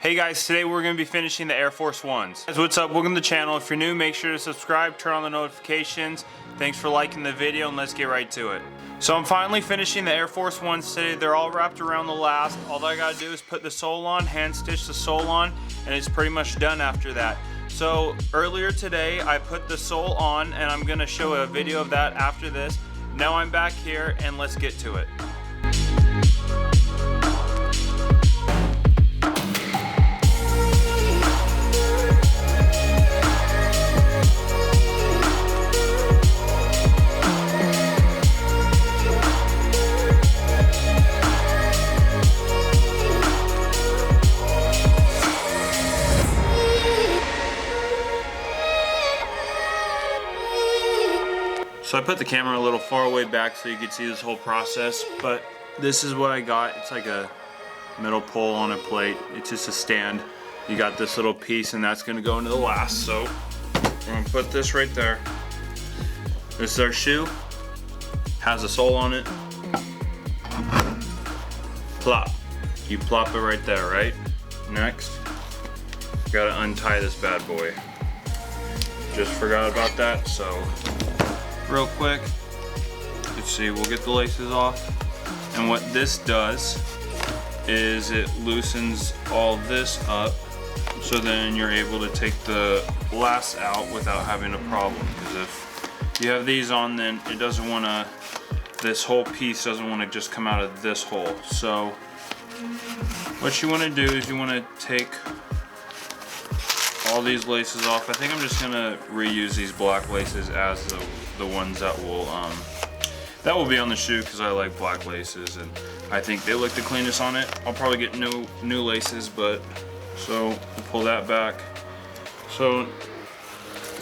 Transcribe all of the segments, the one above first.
Hey guys, today we're going to be finishing the Air Force 1's. Guys, what's up? Welcome to the channel. If you're new, make sure to subscribe, turn on the notifications. Thanks for liking the video, and let's get right to it. So I'm finally finishing the Air Force 1's today. They're all wrapped around the last. All I gotta do is put the sole on, hand stitch the sole on, and it's pretty much done after that. So earlier today I put the sole on, and I'm gonna show a video of that after this. Now I'm back here, and let's get to it. So I put the camera a little far away back so you could see this whole process, but this is what I got. It's like a metal pole on a plate. It's just a stand. You got this little piece, and that's gonna go into the last. So I'm gonna put this right there. This is our shoe. Has a sole on it. Plop. You plop it right there, right? Next, gotta untie this bad boy. Just forgot about that, so real quick, let's see, we'll get the laces off. And what this does is it loosens all this up, so then you're able to take the last out without having a problem. Because if you have these on, then it doesn't want to, this whole piece doesn't want to just come out of this hole. So what you want to do is you want to take all these laces off. I think I'm just gonna reuse these black laces as the ones that will be on the shoe, because I like black laces and I think they look the cleanest on it. I'll probably get new laces, but so we'll pull that back. So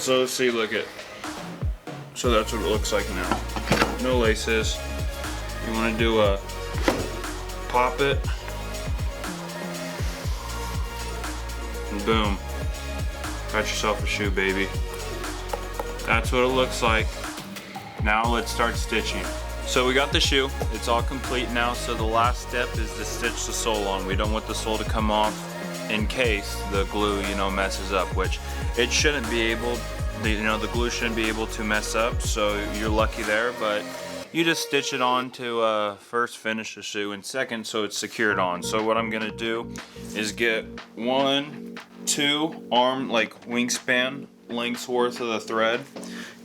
let's see, look at, so that's what it looks like now. No laces. You want to do a pop it, and boom. Got yourself a shoe, baby. That's what it looks like. Now let's start stitching. So we got the shoe, it's all complete now, so the last step is to stitch the sole on. We don't want the sole to come off in case the glue, messes up, which it shouldn't be able, the glue shouldn't be able to mess up, so you're lucky there, but you just stitch it on to first finish the shoe, and second so it's secured on. So what I'm gonna do is get 1, 2 arm, like wingspan lengths worth of the thread,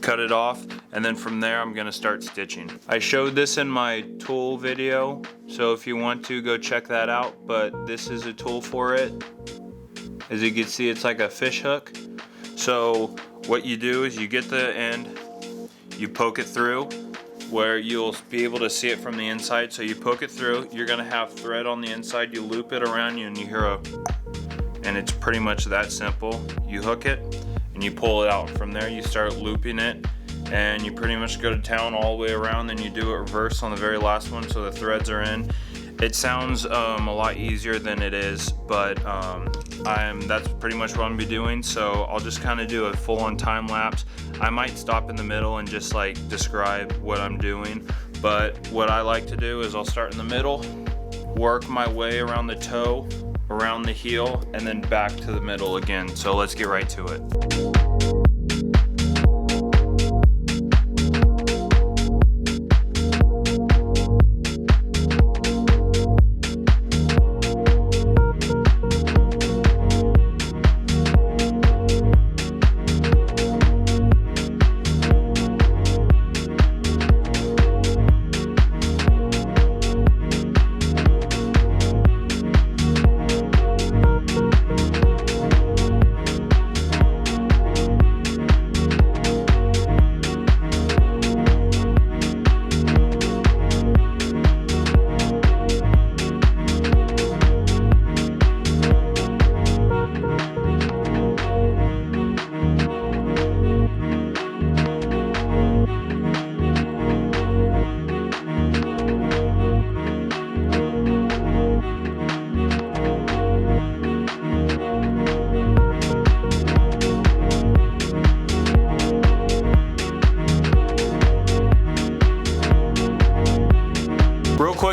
cut it off, and then from there I'm gonna start stitching. I showed this in my tool video, so if you want to go check that out, but this is a tool for it. As you can see, it's like a fish hook. So what you do is you get the end, you poke it through where you'll be able to see it from the inside. So you poke it through, you're gonna have thread on the inside, you loop it around you, and you hear and it's pretty much that simple. You hook it and you pull it out. From there you start looping it, and you pretty much go to town all the way around. Then you do it reverse on the very last one so the threads are in. It sounds a lot easier than it is, but that's pretty much what I'm gonna be doing. So I'll just kind of do a full-on time lapse. I might stop in the middle and just like describe what I'm doing, but what I like to do is I'll start in the middle, work my way around the toe, around the heel, and then back to the middle again. So let's get right to it.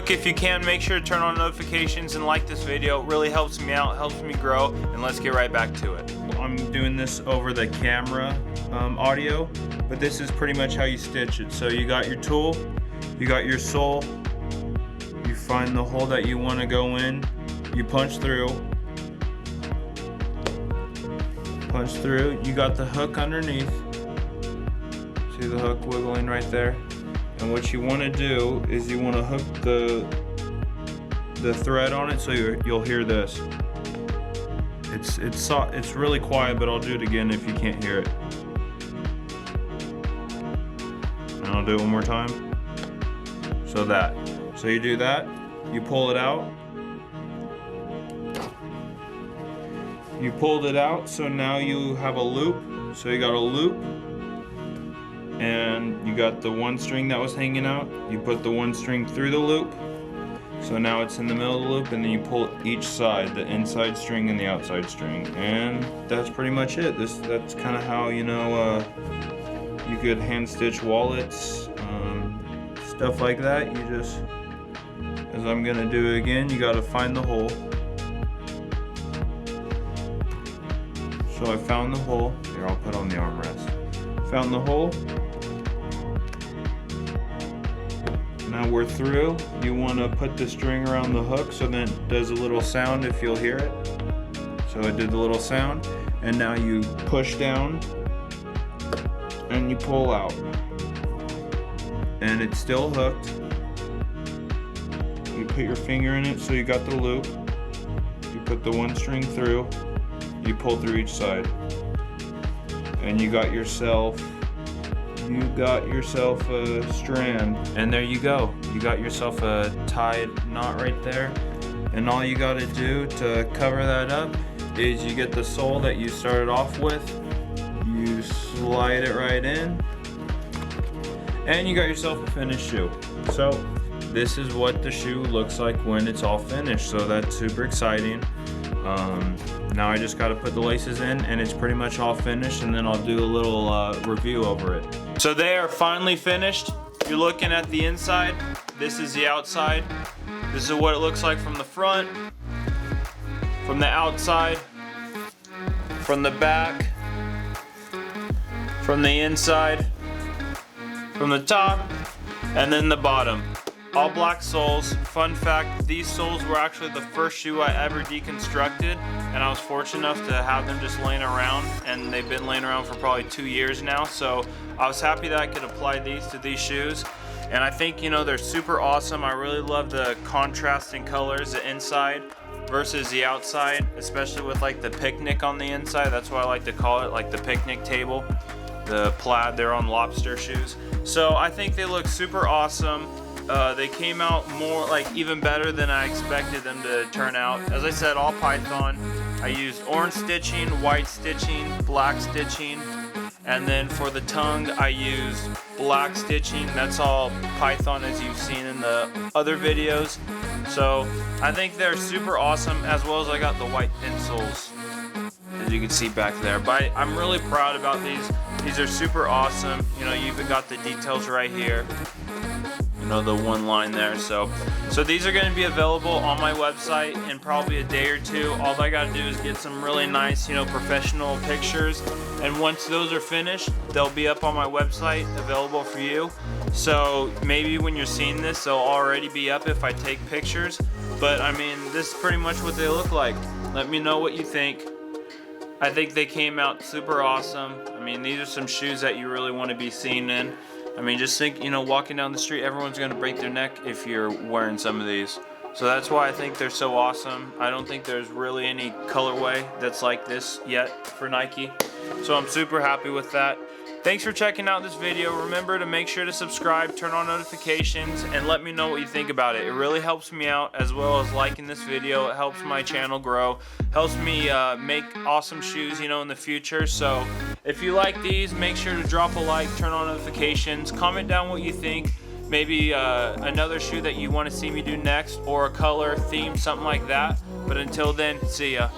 Look, if you can, make sure to turn on notifications and like this video. It really helps me out, helps me grow, and let's get right back to it. I'm doing this over the camera audio, but this is pretty much how you stitch it. So you got your tool, you got your sole, you find the hole that you want to go in, you punch through, you got the hook underneath, see the hook wiggling right there, and what you want to do is you want to hook the thread on it so you'll hear this. It's really quiet, but I'll do it again if you can't hear it. And I'll do it one more time. So you do that, you pull it out. You pulled it out, so now you have a loop. So you got a loop, and you got the one string that was hanging out. You put the one string through the loop, so now it's in the middle of the loop, and then you pull each side, the inside string and the outside string, and that's pretty much it. That's kind of how, you know, you could hand stitch wallets, stuff like that. You just, as I'm gonna do it again, you gotta find the hole. So I found the hole. Here, I'll put on the armrest. Found the hole. Now we're through. You want to put the string around the hook so then it does a little sound if you'll hear it. So it did the little sound. And now you push down and you pull out. And it's still hooked. You put your finger in it so you got the loop. You put the one string through. You pull through each side. And you got yourself a strand, and there you go. You got yourself a tied knot right there. And all you got to do to cover that up is you get the sole that you started off with, you slide it right in, and you got yourself a finished shoe. So this is what the shoe looks like when it's all finished, so that's super exciting. Now I just got to put the laces in, and it's pretty much all finished, and then I'll do a little review over it. So they are finally finished. You're looking at the inside. This is the outside. This is what it looks like from the front, from the outside, from the back, from the inside, from the top, and then the bottom. All black soles. Fun fact, these soles were actually the first shoe I ever deconstructed, and I was fortunate enough to have them just laying around, and they've been laying around for probably 2 years now, so I was happy that I could apply these to these shoes. And I think, you know, they're super awesome. I really love the contrasting colors, the inside versus the outside, especially with like the picnic on the inside. That's why I like to call it, like the picnic table, the plaid. They're on lobster shoes. So I think they look super awesome. They came out more, like, even better than I expected them to turn out. As I said, all Python. I used orange stitching, white stitching, black stitching, and then for the tongue I used black stitching. That's all Python, as you've seen in the other videos. So I think they're super awesome, as well as I got the white insoles, as you can see back there. But I'm really proud about these. These are super awesome. You know, you even got the details right here. You know, the one line there. So these are going to be available on my website in probably a day or two. All I got to do is get some really nice, you know, professional pictures, and once those are finished, they'll be up on my website available for you. So maybe when you're seeing this, they'll already be up if I take pictures, but I mean, this is pretty much what they look like. Let me know what you think. I think they came out super awesome. I mean, these are some shoes that you really want to be seen in. I mean, just think, you know, walking down the street, everyone's going to break their neck if you're wearing some of these. So that's why I think they're so awesome. I don't think there's really any colorway that's like this yet for Nike. So I'm super happy with that. Thanks for checking out this video. Remember to make sure to subscribe, turn on notifications, and let me know what you think about it. It really helps me out, as well as liking this video. It helps my channel grow, helps me make awesome shoes, you know, in the future. So if you like these, make sure to drop a like, turn on notifications, comment down what you think. Maybe another shoe that you want to see me do next, or a color, theme, something like that. But until then, see ya.